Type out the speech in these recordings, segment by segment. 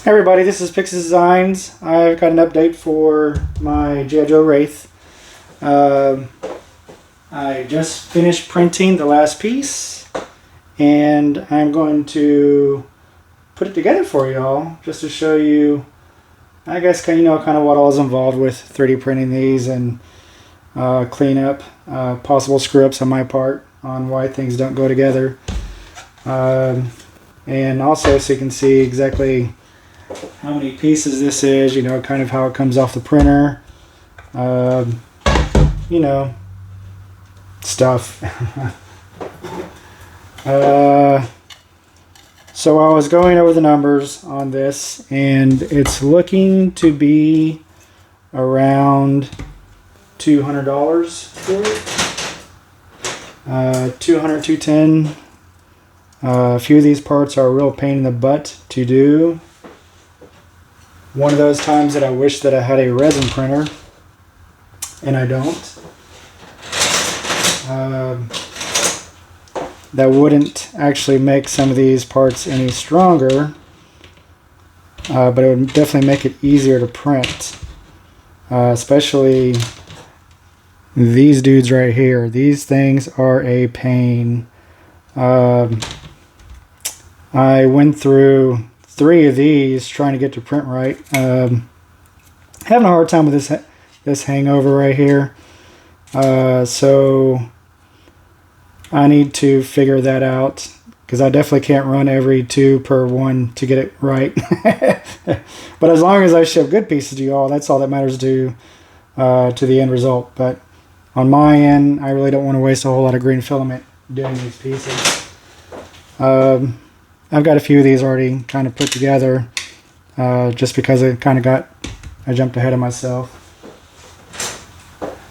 Hey everybody, this is PixisDesigns. I've got an update for my GI Joe Wraith. I just finished printing the last piece, and I'm going to put it together for y'all just to show you, I guess, kind of what all is involved with 3D printing these, and clean up possible screw-ups on my part on why things don't go together. And also so you can see exactly how many pieces this is, kind of how it comes off the printer, stuff. So I was going over the numbers on this, and it's looking to be around $200 for it. 200, 210. A few of these parts are a real pain in the butt to do. One of those times that I wish that I had a resin printer, and I don't. That wouldn't actually make some of these parts any stronger, but it would definitely make it easier to print. Especially these dudes right here. These things are a pain. I went through 3 of these trying to get to print right. Having a hard time with this hangover right here. So I need to figure that out, because I definitely can't run every 2 per 1 to get it right. But as long as I ship good pieces to you all, that's all that matters to the end result. But on my end, I really don't want to waste a whole lot of green filament doing these pieces. I've got a few of these already kind of put together, just because I jumped ahead of myself.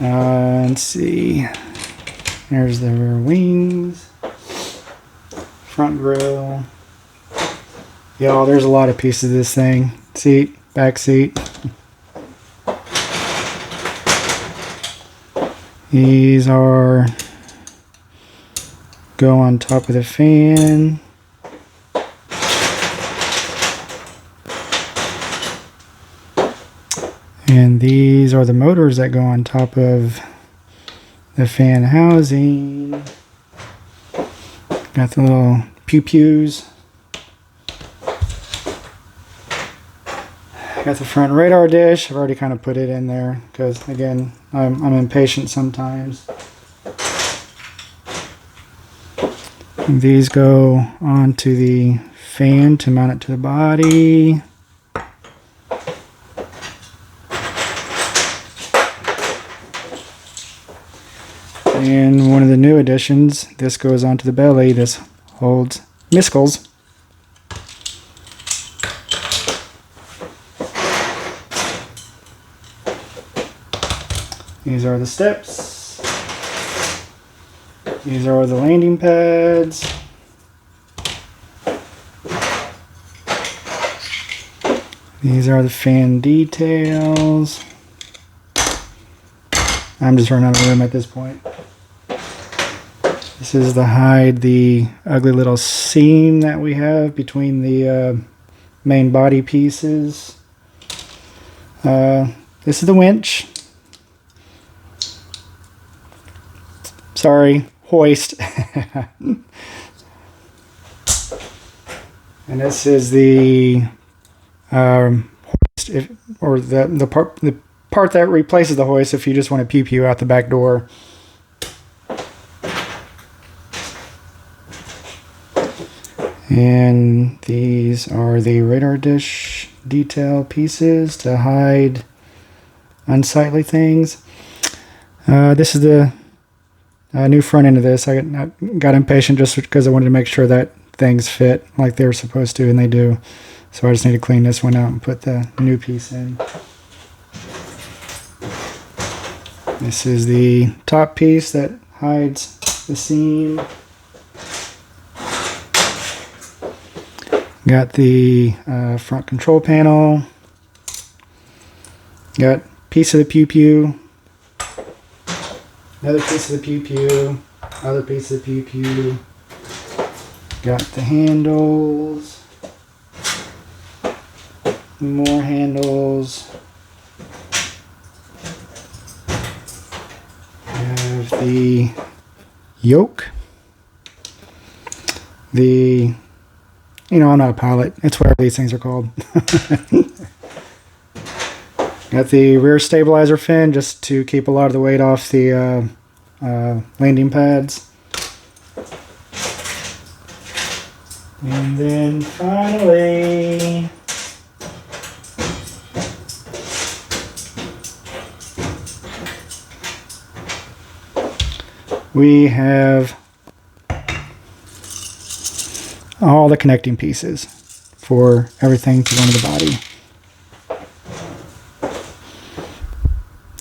Let's see. There's the rear wings, front grille. Y'all, there's a lot of pieces of this thing. Seat, back seat. These go on top of the fan. And these are the motors that go on top of the fan housing. Got the little pew-pews. Got the front radar dish. I've already kind of put it in there because, again, I'm impatient sometimes. And these go onto the fan to mount it to the body. And one of the new additions, this goes onto the belly. This holds miscals. These are the steps. These are the landing pads. These are the fan details. I'm just running out of room at this point. This is to hide the ugly little seam that we have between the main body pieces. This is the winch. Sorry, hoist. And this is the hoist, or the part that replaces the hoist if you just want to pew-pew out the back door. And these are the radar dish detail pieces to hide unsightly things. This is the new front end of this. I got impatient just because I wanted to make sure that things fit like they're supposed to, and they do. So I just need to clean this one out and put the new piece in. This is the top piece that hides the seam. Got the front control panel. Got a piece of the pew-pew. Another piece of the pew-pew. Another piece of the pew-pew. Got the handles. More handles. Have the yoke. The, you know, I'm not a pilot. It's whatever these things are called. Got the rear stabilizer fin just to keep a lot of the weight off the landing pads. And then finally, we have all the connecting pieces for everything to go into the body.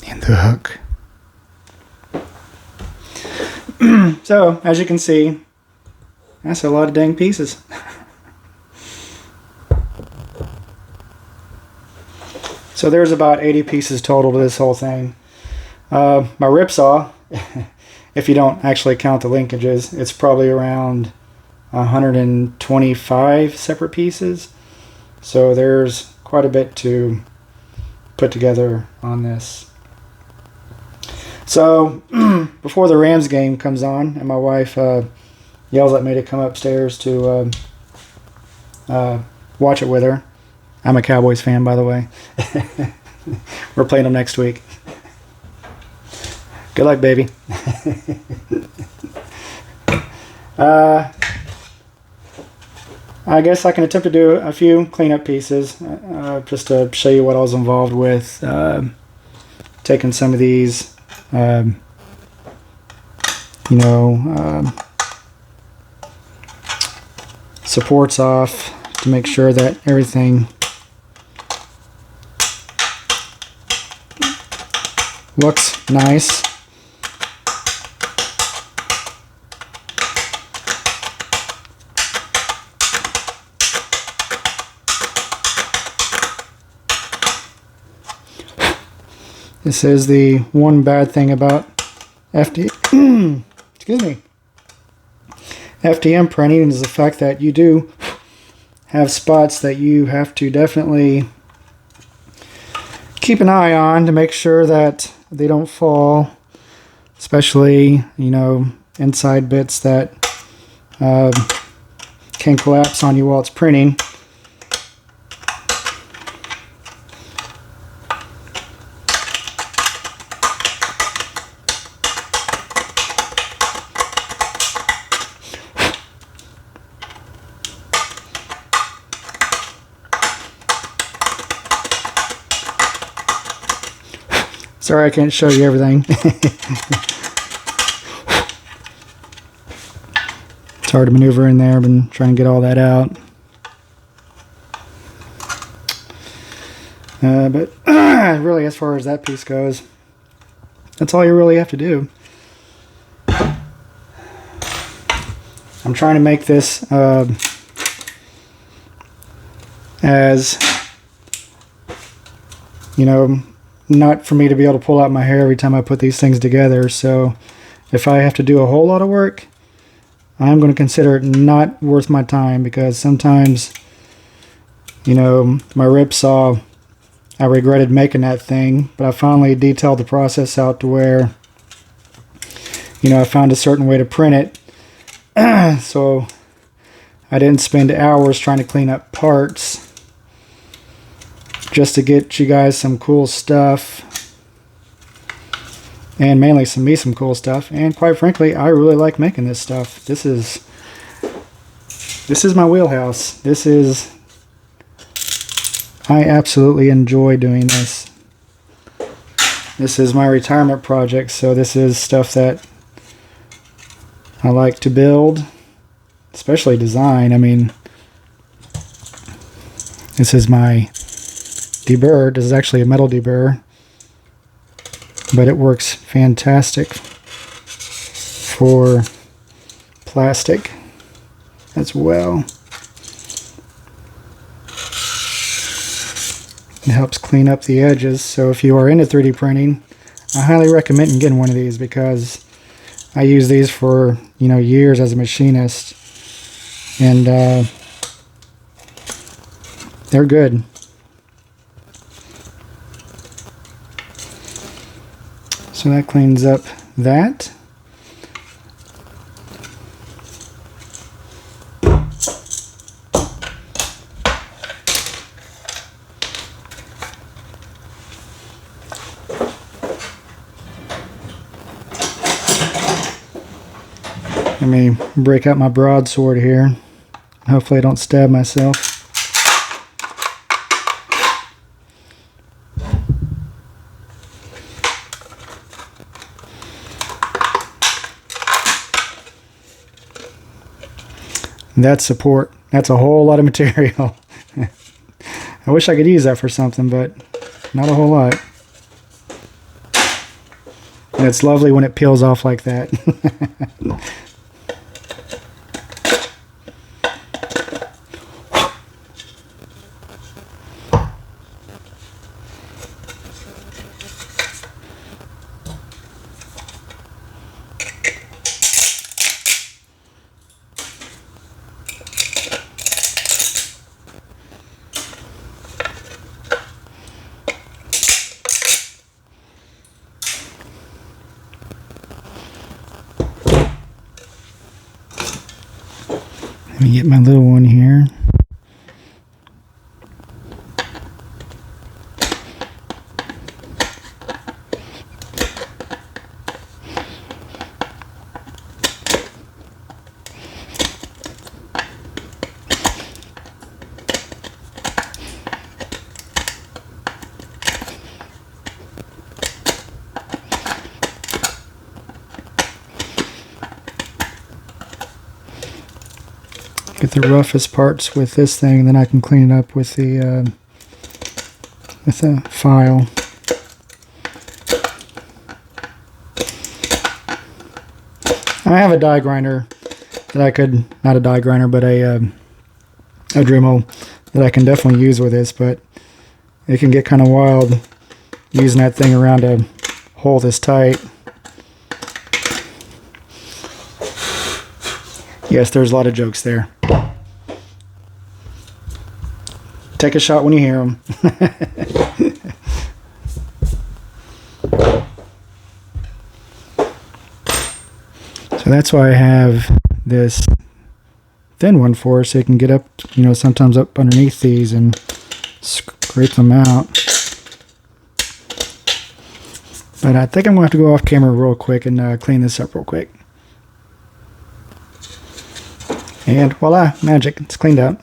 And the hook. So, as you can see, that's a lot of dang pieces. So there's about 80 pieces total to this whole thing. My ripsaw, if you don't actually count the linkages, it's probably around 125 separate pieces. So there's quite a bit to put together on this. So before the Rams game comes on and my wife yells at me to come upstairs to watch it with her. I'm a Cowboys fan, by the way. We're playing them next week. Good luck, baby. I guess I can attempt to do a few cleanup pieces just to show you what I was involved with. Taking some of these, supports off to make sure that everything looks nice. This is the one bad thing about FDM printing is the fact that you do have spots that you have to definitely keep an eye on to make sure that they don't fall, especially, inside bits that can collapse on you while it's printing. Sorry, I can't show you everything. It's hard to maneuver in there. I've been trying to get all that out. But really, as far as that piece goes, that's all you really have to do. I'm trying to make this as, not for me to be able to pull out my hair every time I put these things together. So if I have to do a whole lot of work, I'm going to consider it not worth my time, because sometimes, my rip saw, I regretted making that thing, but I finally detailed the process out to where, I found a certain way to print it. So I didn't spend hours trying to clean up parts just to get you guys some cool stuff, and mainly some cool stuff. And quite frankly, I really like making this stuff. This is my wheelhouse. I absolutely enjoy doing this. This is my retirement project, so this is stuff that I like to build, especially design. I mean, this is my deburr. This is actually a metal deburr, but it works fantastic for plastic as well. It helps clean up the edges. So if you are into 3D printing, I highly recommend getting one of these, because I use these for years as a machinist, and they're good. So that cleans up that. Let me break out my broadsword here. Hopefully I don't stab myself. That's support. That's a whole lot of material. I wish I could use that for something, but not a whole lot. And it's lovely when it peels off like that. Let me get my little one here. Get the roughest parts with this thing, and then I can clean it up with the file. I have a die grinder that I could, not a die grinder, but a Dremel that I can definitely use with this, but it can get kind of wild using that thing around to hold this tight. Yes, there's a lot of jokes there. Take a shot when you hear them. So that's why I have this thin one for, so you can get up, you know, sometimes up underneath these and scrape them out. But I think I'm going to have to go off camera real quick and clean this up real quick. And voila, magic, it's cleaned up.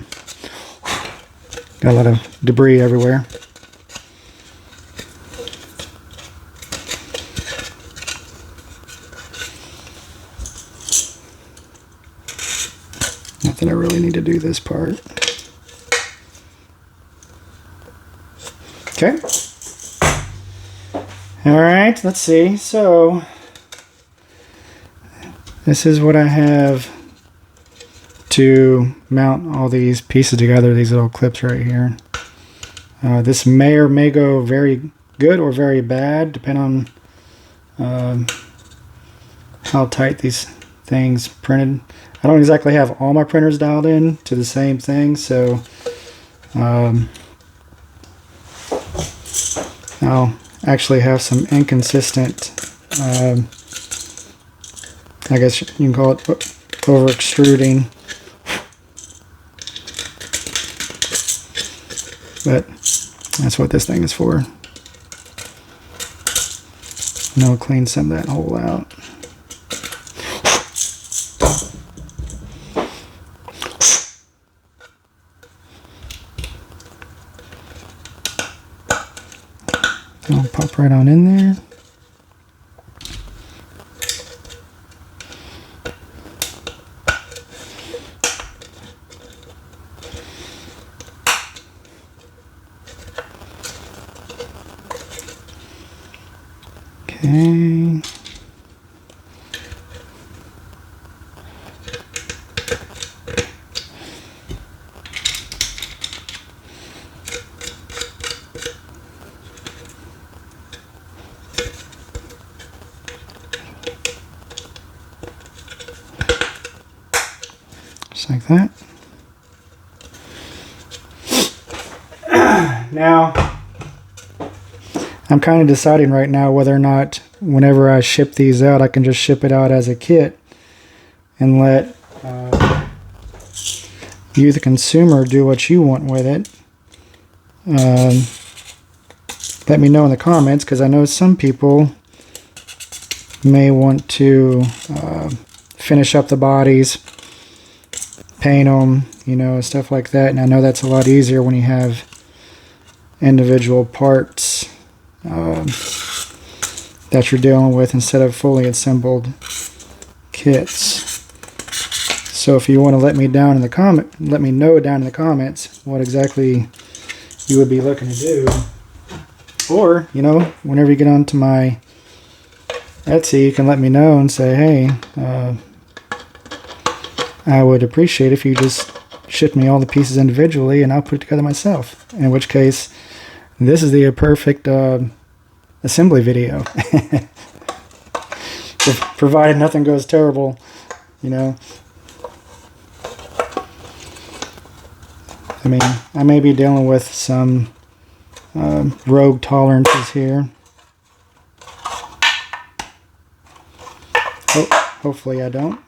Got a lot of debris everywhere. Not that I really need to do this part. Okay. Alright, let's see. So, this is what I have to mount all these pieces together, these little clips right here. This may or may go very good or very bad, depending on how tight these things printed. I don't exactly have all my printers dialed in to the same thing, so I'll actually have some inconsistent, I guess you can call it over extruding. But that's what this thing is for. And I'll clean some of that hole out. I'll pop right on in there. Okay. Just like that. Now, I'm kind of deciding right now whether or not whenever I ship these out, I can just ship it out as a kit and let you, the consumer, do what you want with it. Let me know in the comments, because I know some people may want to finish up the bodies, paint them, you know, stuff like that. And I know that's a lot easier when you have individual parts that you're dealing with instead of fully assembled kits. So if you want to let me know down in the comments what exactly you would be looking to do. Or, you know, whenever you get onto my Etsy, you can let me know and say, hey, I would appreciate if you just ship me all the pieces individually and I'll put it together myself. In which case, this is the perfect assembly video. Provided nothing goes terrible, you know. I mean, I may be dealing with some rogue tolerances here. Hopefully I don't.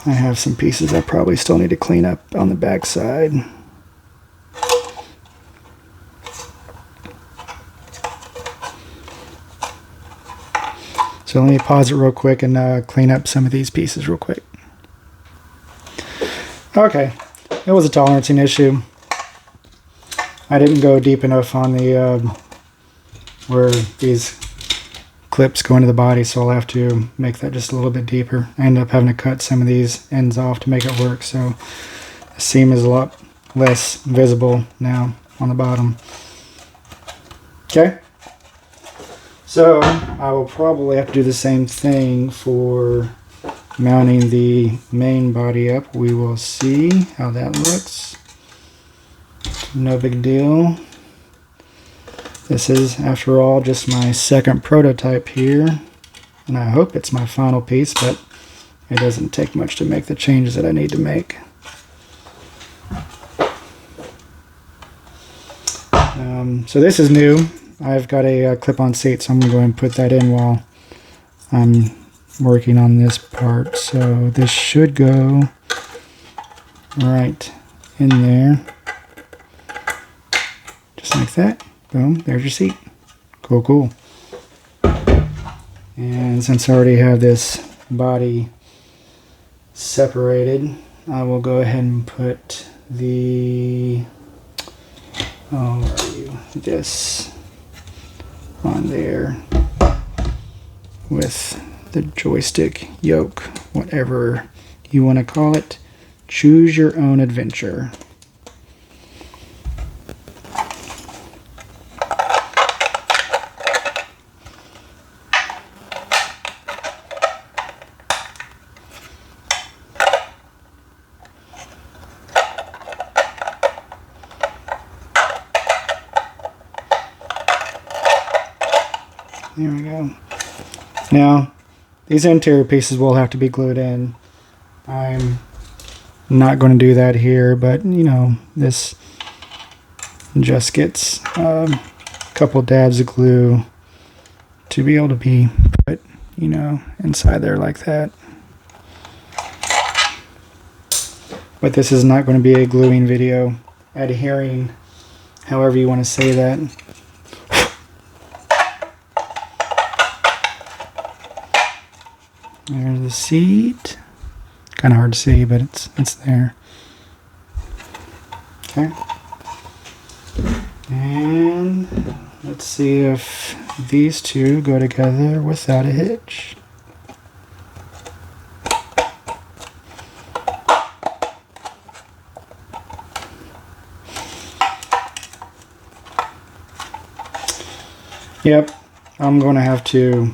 I have some pieces I probably still need to clean up on the back side. So let me pause it real quick and clean up some of these pieces real quick. Okay, it was a tolerancing issue. I didn't go deep enough on the where these clips go into the body, so I'll have to make that just a little bit deeper. I ended up having to cut some of these ends off to make it work, so the seam is a lot less visible now on the bottom. Okay. So I will probably have to do the same thing for mounting the main body up. We will see how that looks. No big deal. This is, after all, just my second prototype here. And I hope it's my final piece, but it doesn't take much to make the changes that I need to make. So this is new. I've got a clip-on seat, so I'm going to go ahead and put that in while I'm working on this part. So this should go right in there. Just like that. Boom, there's your seat. Cool, cool. And since I already have this body separated, I will go ahead and put the, oh, where are you? This on there with the joystick yoke, whatever you want to call it. Choose your own adventure. There we go. Now, these interior pieces will have to be glued in. I'm not going to do that here, but you know, this just gets a couple dabs of glue to be able to be put, you know, inside there like that. But this is not going to be a gluing video, adhering, however you want to say that. There's the seat. Kind of hard to see, but it's there. Okay. And let's see if these two go together without a hitch. Yep, I'm going to have to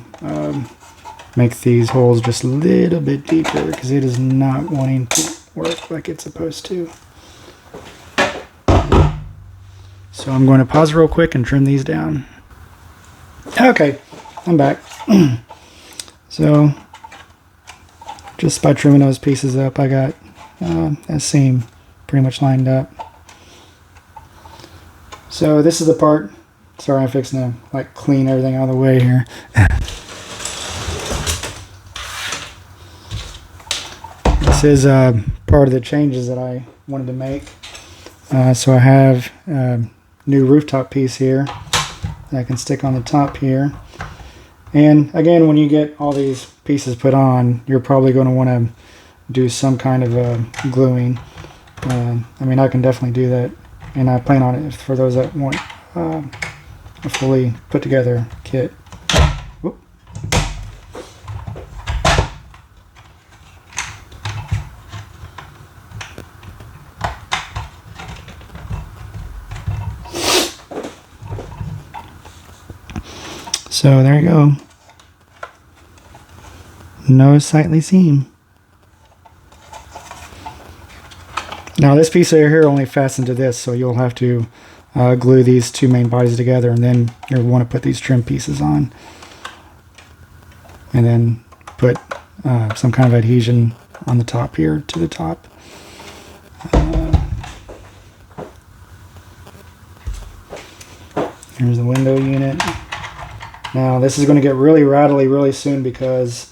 make these holes just a little bit deeper because it is not wanting to work like it's supposed to. So I'm going to pause real quick and trim these down. Okay, I'm back. So just by trimming those pieces up, I got that seam pretty much lined up. So this is the part, sorry, I'm fixing to like clean everything out of the way here. This is part of the changes that I wanted to make. So I have a new rooftop piece here that I can stick on the top here. And again, when you get all these pieces put on, you're probably going to want to do some kind of gluing. I mean, I can definitely do that, and I plan on it for those that want a fully put together kit. Whoop. So there you go. No sightly seam. Now this piece over here only fastens to this, so you'll have to glue these two main bodies together, and then you'll want to put these trim pieces on. And then put some kind of adhesion on the top here to the top. Here's the window unit. Now this is going to get really rattly really soon because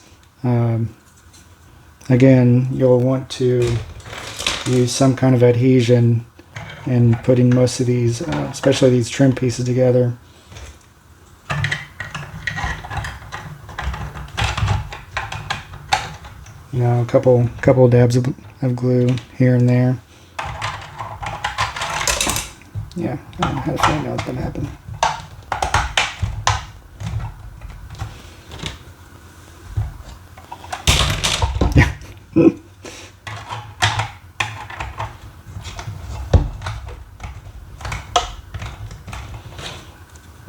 again, you'll want to use some kind of adhesion in putting most of these, especially these trim pieces together. You know, a couple dabs of glue here and there. Yeah, I had a feeling that was going to happen.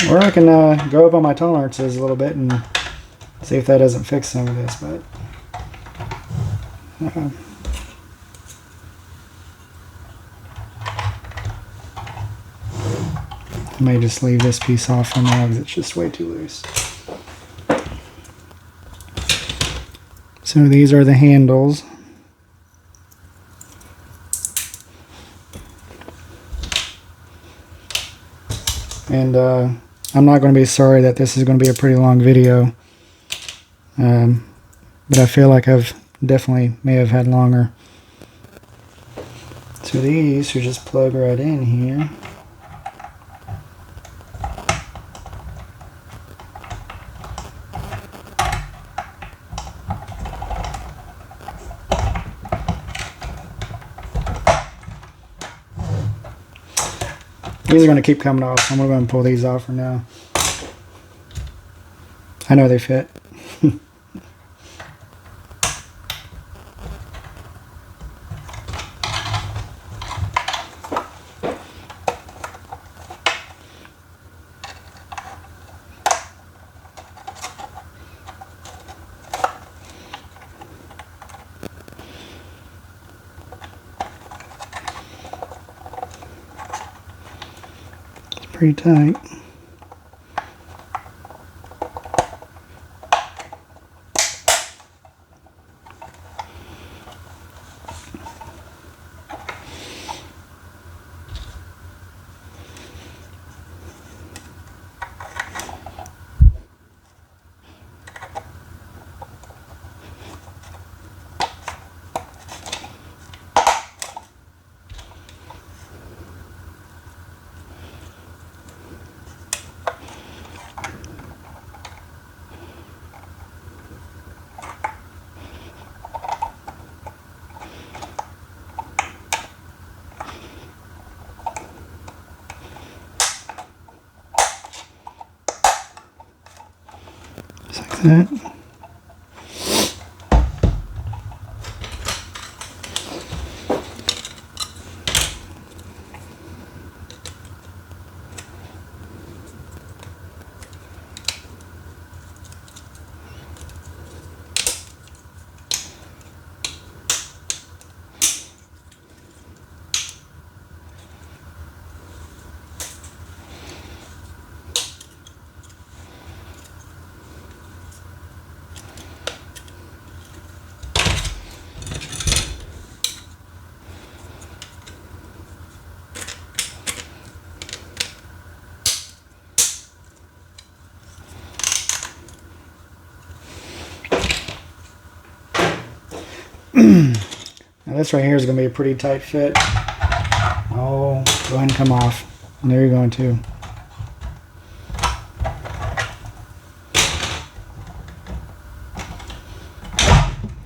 Or I can go up on my tolerances a little bit and see if that doesn't fix some of this, but I may just leave this piece off for now because it's just way too loose. So these are the handles. And I'm not going to be sorry that this is going to be a pretty long video. But I feel like I've definitely may have had longer. So these should just plug right in here. These are going to keep coming off, so I'm going to go ahead and pull these off for now. I know they fit. Pretty tight. Just like that. Now this right here is going to be a pretty tight fit. Oh, go ahead and come off. And there you're going to.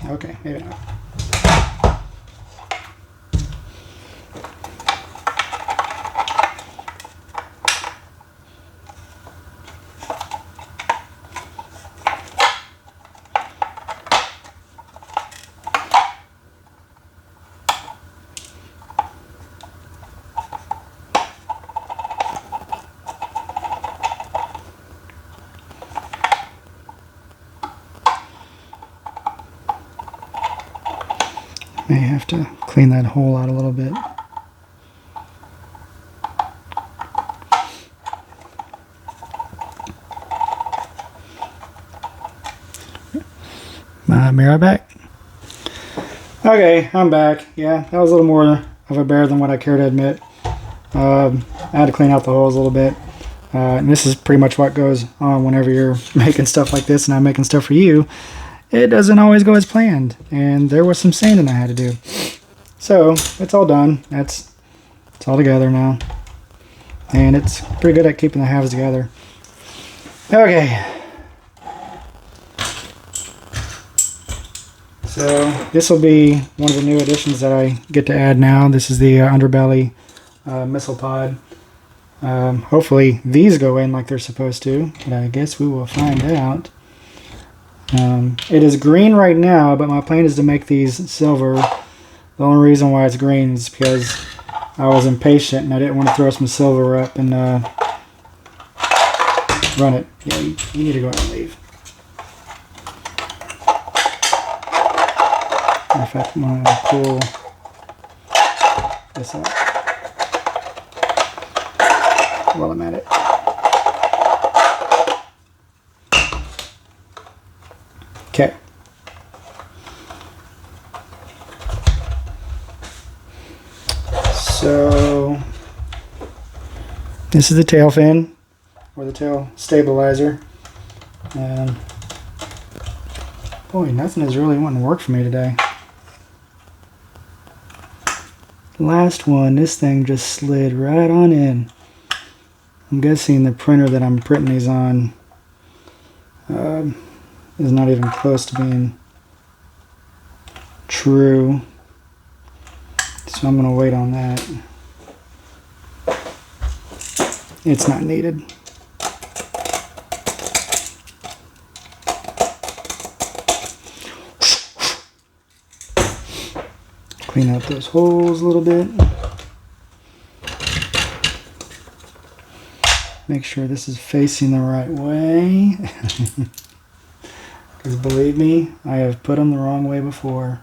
Okay, maybe not. May have to clean that hole out a little bit. Mirror back. Okay, I'm back. Yeah, that was a little more of a bear than what I care to admit. I had to clean out the holes a little bit. And this is pretty much what goes on whenever you're making stuff like this and I'm making stuff for you. It doesn't always go as planned, and there was some sanding I had to do. So it's all done. It's all together now, and it's pretty good at keeping the halves together. Okay, so this will be one of the new additions that I get to add now. This is the underbelly missile pod. Hopefully these go in like they're supposed to, but I guess we will find out. It is green right now, but my plan is to make these silver. The only reason why it's green is because I was impatient and I didn't want to throw some silver up and run it. Yeah, you need to go ahead and leave. In fact, I'm going to pull this out while I'm at it. Okay. So this is the tail fin, or the tail stabilizer. Boy, nothing is really wanting to work for me today. Last one, this thing just slid right on in. I'm guessing the printer that I'm printing these on is not even close to being true. So I'm going to wait on that. It's not needed. Clean out those holes a little bit. Make sure this is facing the right way. Because believe me, I have put them the wrong way before.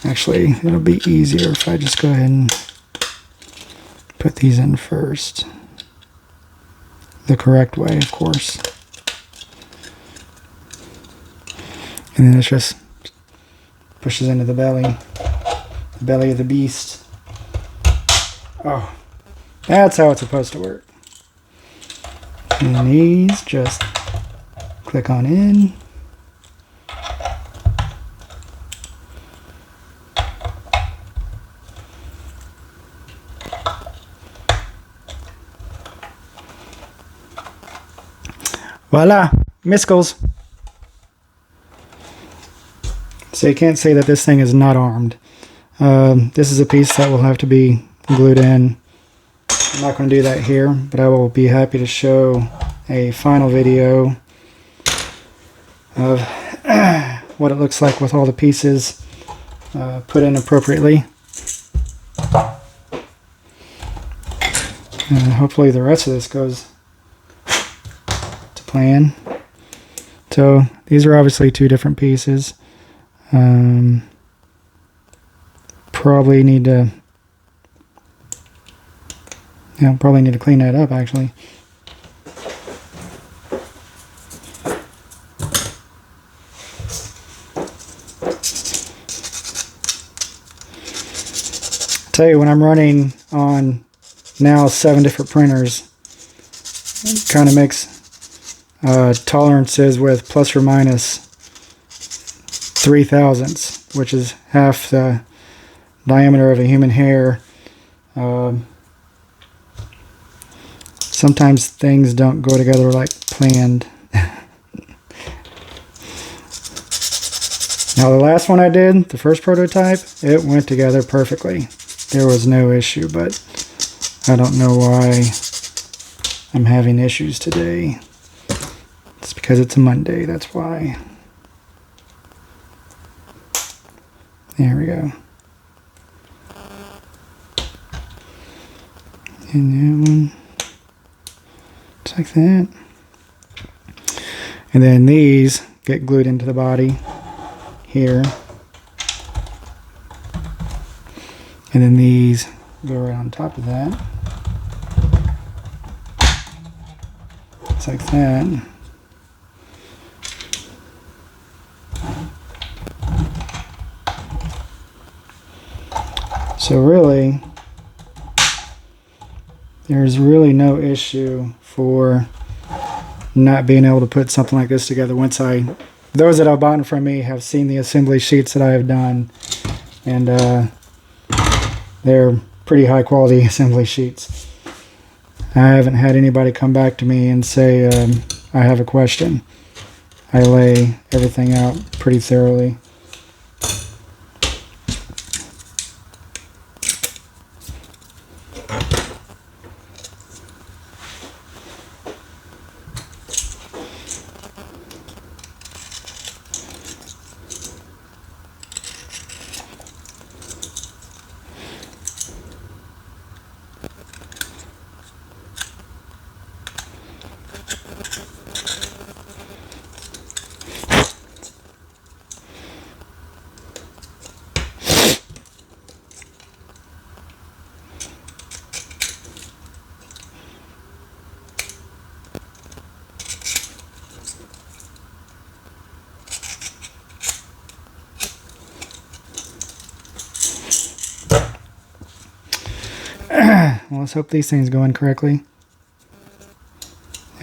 Actually, it'll be easier if I just go ahead and put these in first. The correct way, of course. And then it just pushes into the belly of the beast. Oh, that's how it's supposed to work. And these just click on in. Voila, missiles. So you can't say that this thing is not armed. This is a piece that will have to be glued in. I'm not going to do that here, but I will be happy to show a final video of what it looks like with all the pieces put in appropriately. And hopefully the rest of this goes to plan. So these are obviously two different pieces. Probably need to clean that up actually. Tell you, when I'm running on now 7 different printers, it kind of makes tolerances with plus or minus 0.003. which is half the diameter of a human hair. Sometimes things don't go together like planned. Now the last one I did, the first prototype, it went together perfectly. There was no issue, but I don't know why I'm having issues today. It's because it's a Monday, that's why. There we go. And that one, just like that. And then these get glued into the body here. And then these go right on top of that. Just like that. So really, there's really no issue for not being able to put something like this together. Those that have bought from me have seen the assembly sheets that I have done, and they're pretty high quality assembly sheets. I haven't had anybody come back to me and say, I have a question. I lay everything out pretty thoroughly. Well, let's hope these things go in correctly.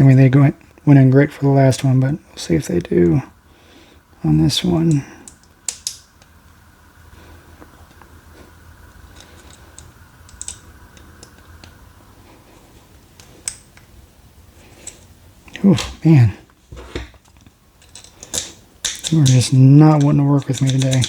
I mean, they went in great for the last one, but we'll see if they do on this one. Oh, man. You are just not wanting to work with me today.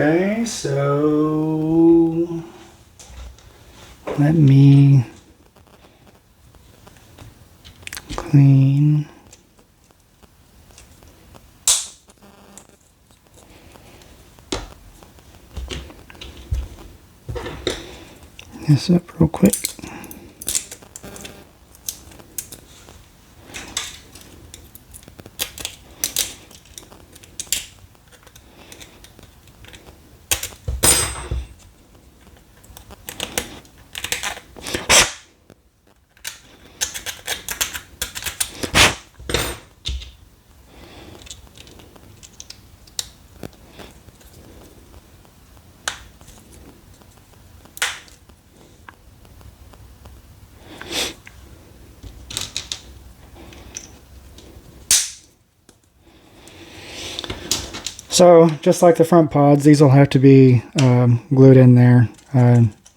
Okay, so let me clean this up real quick. So, just like the front pods, these will have to be glued in there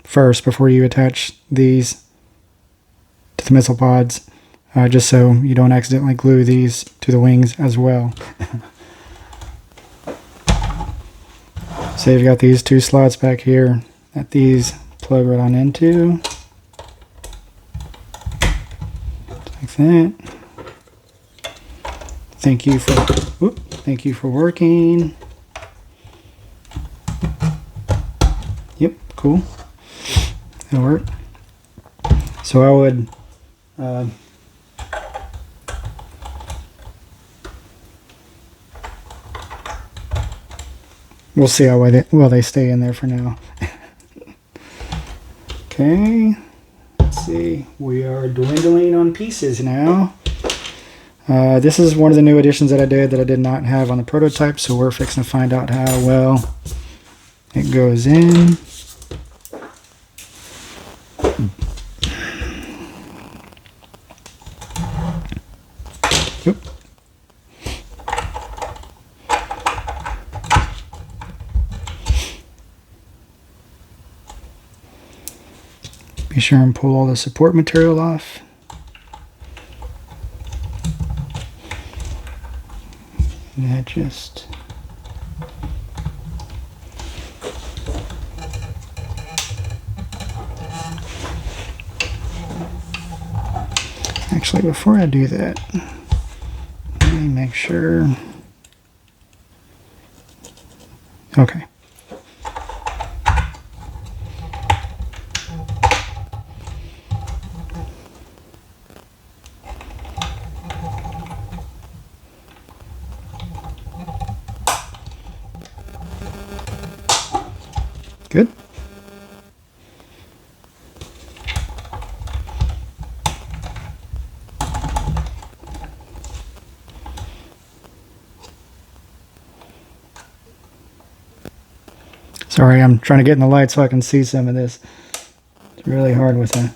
first before you attach these to the missile pods, just so you don't accidentally glue these to the wings as well. So you've got these two slots back here that these plug right on into. Like that. Thank you for working. Yep, cool. That'll work. So I would we'll see how well they stay in there for now. Okay, let's see. We are dwindling on pieces now. This is one of the new additions that I did not have on the prototype, so we're fixing to find out how well it goes in. Oop. Be sure and pull all the support material off. And that just... Actually, before I do that, let me make sure. Okay. Good. Sorry, I'm trying to get in the light so I can see some of this. It's really hard with that.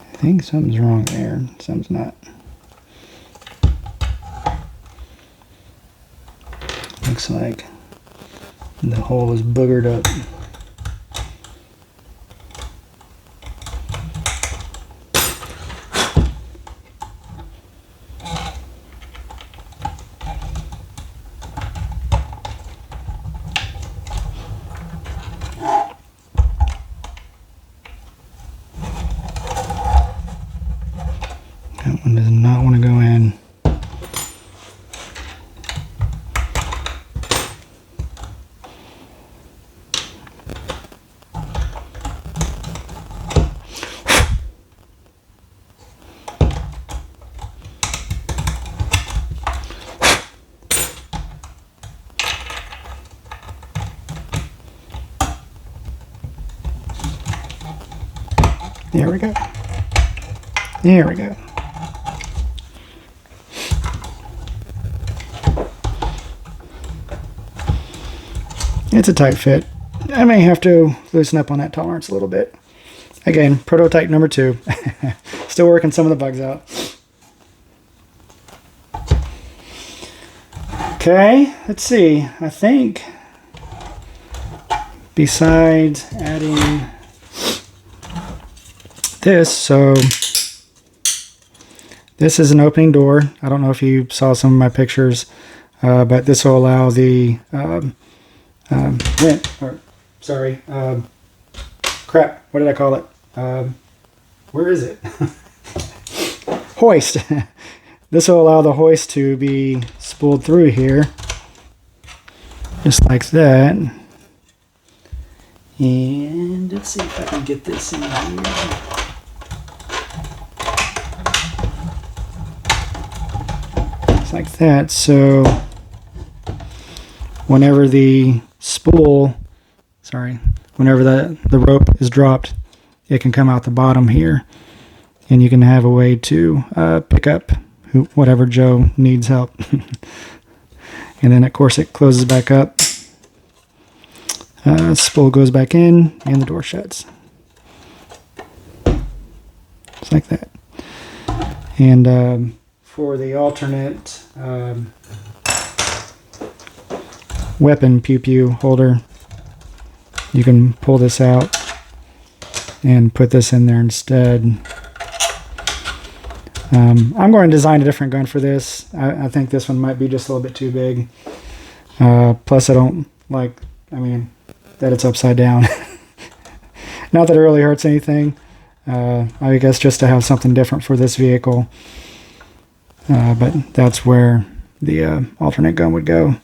I think something's wrong there. Something's not. Looks like the hole is boogered up. That one does not want to go in. There we go. There we go. It's a tight fit. I may have to loosen up on that tolerance a little bit. Again, prototype number 2. Still working some of the bugs out. Okay, let's see. I think besides adding this, so this is an opening door. I don't know if you saw some of my pictures, but this will allow the crap, what did I call it? Where is it? Hoist. This will allow the hoist to be spooled through here, just like that. And let's see if I can get this in here. Just like that. So whenever the whenever the rope is dropped, it can come out the bottom here, and you can have a way to pick up whatever Joe needs help. And then of course it closes back up, spool goes back in, and the door shuts. Just like that. And for the alternate weapon pew pew holder, you can pull this out and put this in there instead. I'm going to design a different gun for this. I think this one might be just a little bit too big. Plus I don't like, that it's upside down. Not that it really hurts anything. I guess just to have something different for this vehicle. But that's where the alternate gun would go.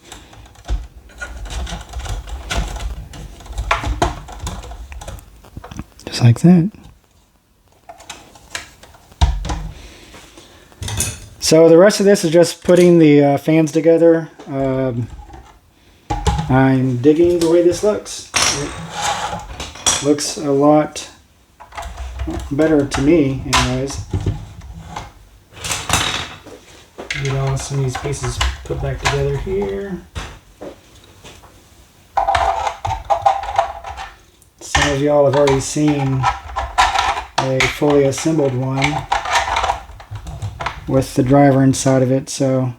Just like that. So the rest of this is just putting the fans together. I'm digging the way this looks. It looks a lot better to me, anyways. Get all some of these pieces put back together here. Some of y'all have already seen a fully assembled one with the driver inside of it, so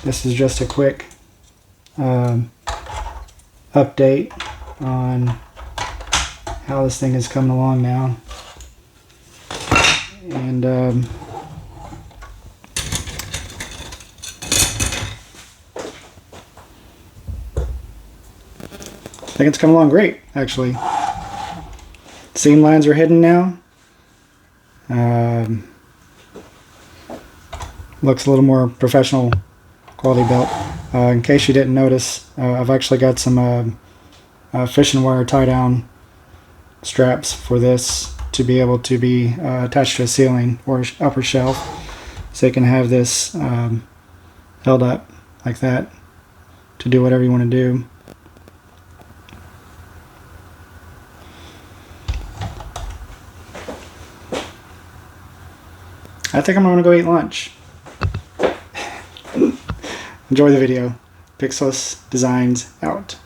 this is just a quick update on how this thing is coming along now. And I think it's coming along great, actually. Seam lines are hidden now. Looks a little more professional quality belt. In case you didn't notice, I've actually got some fishing wire tie-down straps for this to be able to be attached to a ceiling or upper shelf, so you can have this held up like that to do whatever you want to do. I think I'm going to go eat lunch. Enjoy the video. PixisDesigns out.